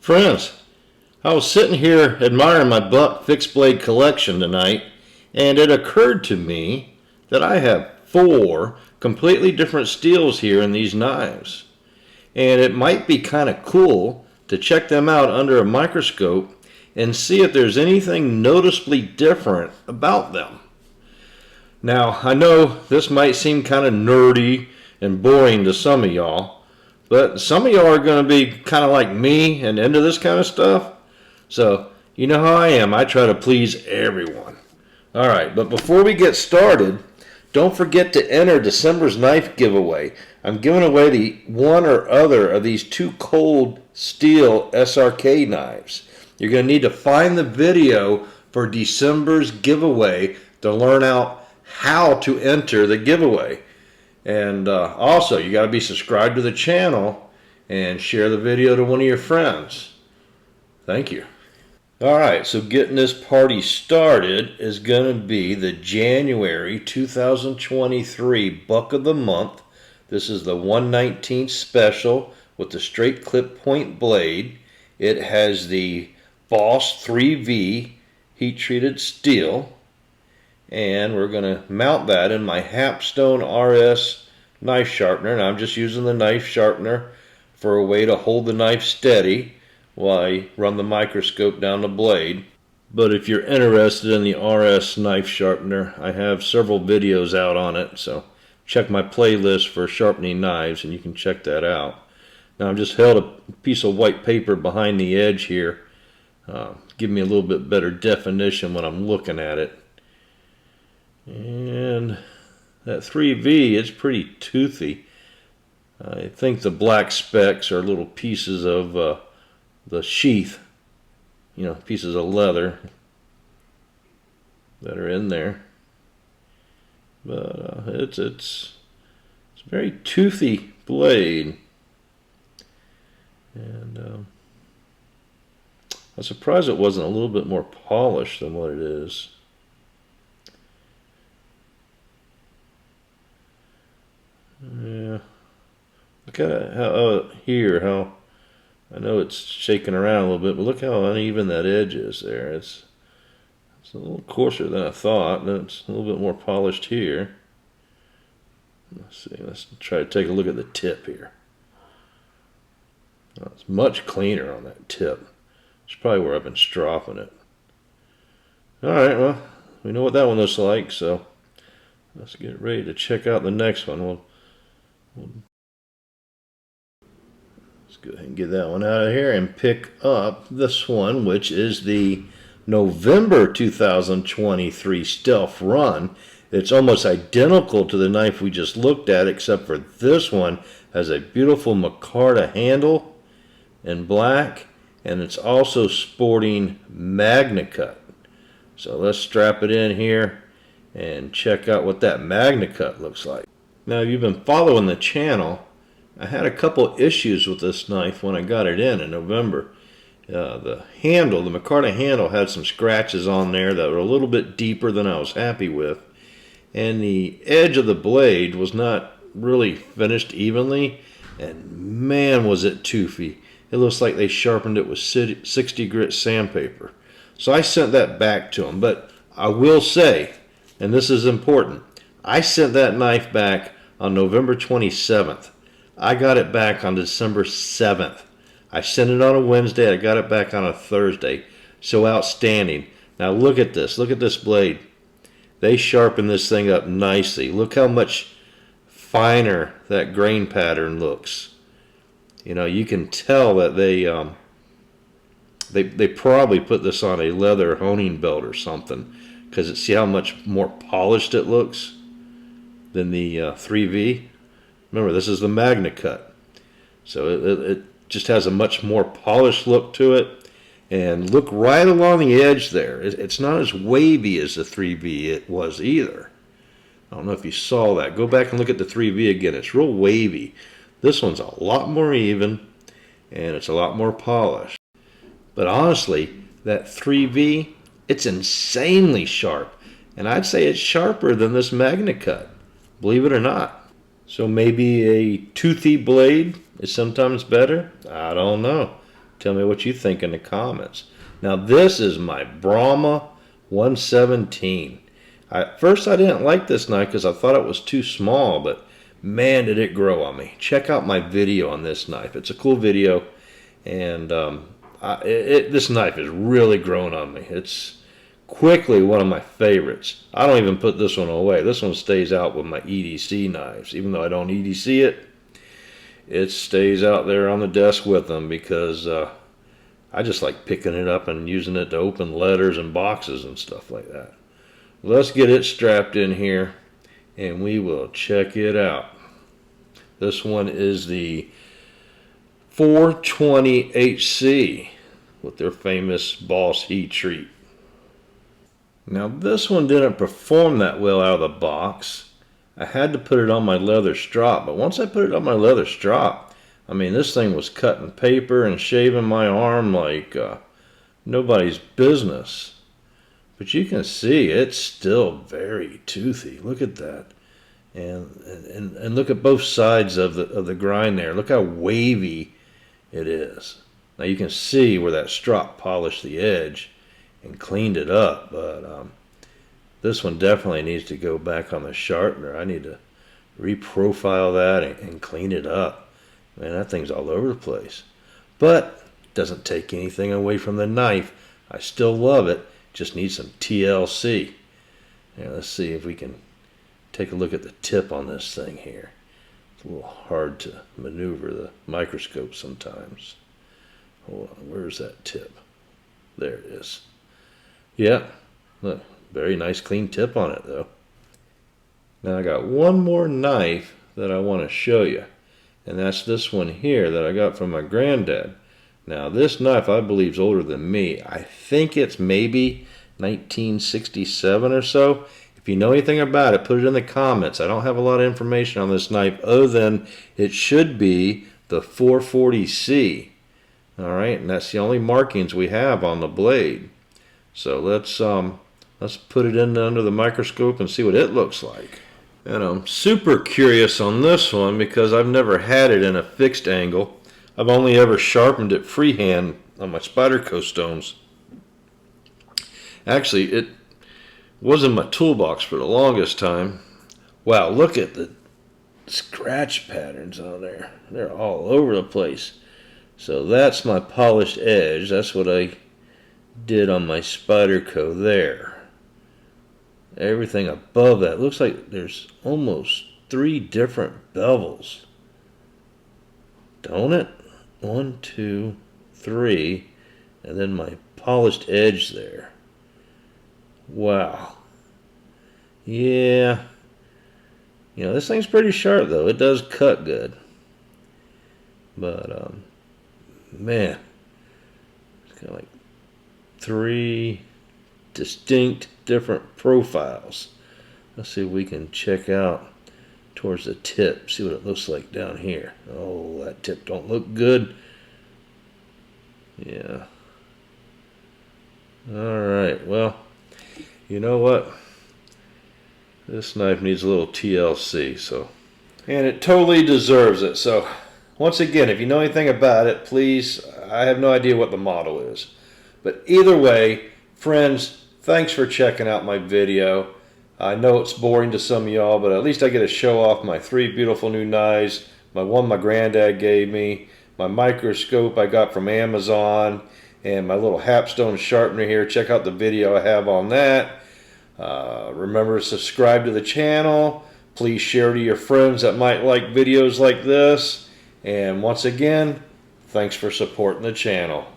Friends, I was sitting here admiring my buck fixed blade collection tonight, and it occurred to me that I have 4 completely different steels here in these knives. And it might be kind of cool to check them out under a microscope and see if there's anything noticeably different about them. Now, I know this might seem kind of nerdy and boring to some of y'all, but some of y'all are going to be kind of like me and into this kind of stuff. So, you know how I am. I try to please everyone. Alright, but before we get started, don't forget to enter December's knife giveaway. I'm giving away the one or other of these 2 cold steel SRK knives. You're going to need to find the video for December's giveaway to learn out how to enter the giveaway. And also, you got to be subscribed to the channel and share the video to one of your friends. Thank you. Alright, so getting this party started is going to be the January 2023 Buck of the Month. This is the 1/19 special with the straight clip point blade. It has the Boss 3V heat treated steel. And we're going to mount that in my Hapstone RS knife sharpener. And I'm just using the knife sharpener for a way to hold the knife steady while I run the microscope down the blade. But if you're interested in the RS knife sharpener, I have several videos out on it, so check my playlist for sharpening knives and you can check that out. Now I've just held a piece of white paper behind the edge here, give me a little bit better definition when I'm looking at it. And that 3V is pretty toothy. I think the black specks are little pieces of the sheath, pieces of leather that are in there. But it's a very toothy blade, and I'm surprised it wasn't a little bit more polished than what it is. Yeah, look at how how I know it's shaking around a little bit, but look how uneven that edge is there. It's a little coarser than I thought, and it's a little bit more polished here. Let's see, let's try to take a look at the tip here. Oh, it's much cleaner on that tip. It's probably where I've been stropping it. Alright, well, we know what that one looks like, so let's get ready to check out the next one. Let's go ahead and get that one out of here and pick up this one, which is the November 2023 Stealth Run. It's almost identical to the knife we just looked at, except for this one has a beautiful micarta handle in black, and it's also sporting Magnacut. So let's strap it in here and check out what that Magnacut looks like. Now, if you've been following the channel, I had a couple issues with this knife when I got it in November. The handle, the micarta handle, had some scratches on there that were a little bit deeper than I was happy with. And the edge of the blade was not really finished evenly, and man was it toothy. It looks like they sharpened it with 60 grit sandpaper. So I sent that back to them, but I will say, and this is important, I sent that knife back on November 27th. I got it back on December 7th. I sent it on a Wednesday. I got it back on a Thursday. So outstanding. Now look at this. Look at this blade. They sharpened this thing up nicely. Look how much finer that grain pattern looks. You can tell that they probably put this on a leather honing belt or something, because see how much more polished it looks than the 3V. Remember, this is the Magnacut, so it just has a much more polished look to it. And look right along the edge there. It's not as wavy as the 3V it was either. I don't know if you saw that. Go back and look at the 3V again. It's real wavy. This one's a lot more even, and it's a lot more polished. But honestly, that 3V, it's insanely sharp. And I'd say it's sharper than this Magnacut, believe it or not. So maybe a toothy blade is sometimes better? I don't know. Tell me what you think in the comments. Now this is my Brahma 117. At first I didn't like this knife because I thought it was too small, but man did it grow on me. Check out my video on this knife. It's a cool video, and this knife has really grown on me. It's quickly one of my favorites. I don't even put this one away. This one stays out with my EDC knives. Even though I don't EDC it, it stays out there on the desk with them because I just like picking it up and using it to open letters and boxes and stuff like that. Let's get it strapped in here and we will check it out. This one is the 420 HC with their famous boss heat treat. Now this one didn't perform that well out of the box. I had to put it on my leather strop, but once I put it on my leather strop, I mean, this thing was cutting paper and shaving my arm like nobody's business. But you can see it's still very toothy. Look at that. And look at both sides of the grind there. Look how wavy it is. Now you can see where that strop polished the edge and cleaned it up, but this one definitely needs to go back on the sharpener. I need to reprofile that and clean it up. Man, that thing's all over the place. But it doesn't take anything away from the knife. I still love it. Just need some TLC. Now let's see if we can take a look at the tip on this thing here. It's a little hard to maneuver the microscope sometimes. Hold on, where's that tip? There it is. Yeah, look, very nice clean tip on it though. Now I got one more knife that I want to show you, and that's this one here that I got from my granddad. Now this knife I believe is older than me. I think it's maybe 1967 or so. If you know anything about it, put it in the comments. I don't have a lot of information on this knife other than it should be the 440C. Alright, and that's the only markings we have on the blade. So let's put it in under the microscope and see what it looks like. And I'm super curious on this one because I've never had it in a fixed angle. I've only ever sharpened it freehand on my Spyderco stones. Actually, it was in my toolbox for the longest time. Wow, look at the scratch patterns on there. They're all over the place. So that's my polished edge. That's what I did on my Spyderco there. Everything above that looks like there's almost 3 different bevels. Don't it? 1, 2, 3, and then my polished edge there. Wow. Yeah. You know, this thing's pretty sharp though. It does cut good. But man, it's got like 3 distinct different profiles. Let's see if we can check out towards the tip, see what it looks like down here. Oh, that tip don't look good. Yeah. Alright, well, you know what? This knife needs a little TLC, so, and it totally deserves it. So once again, if you know anything about it, please, I have no idea what the model is. But either way, friends, thanks for checking out my video. I know it's boring to some of y'all, but at least I get to show off my 3 beautiful new knives. My one my granddad gave me, my microscope I got from Amazon, and my little Hapstone sharpener here. Check out the video I have on that. Remember to subscribe to the channel. Please share to your friends that might like videos like this. And once again, thanks for supporting the channel.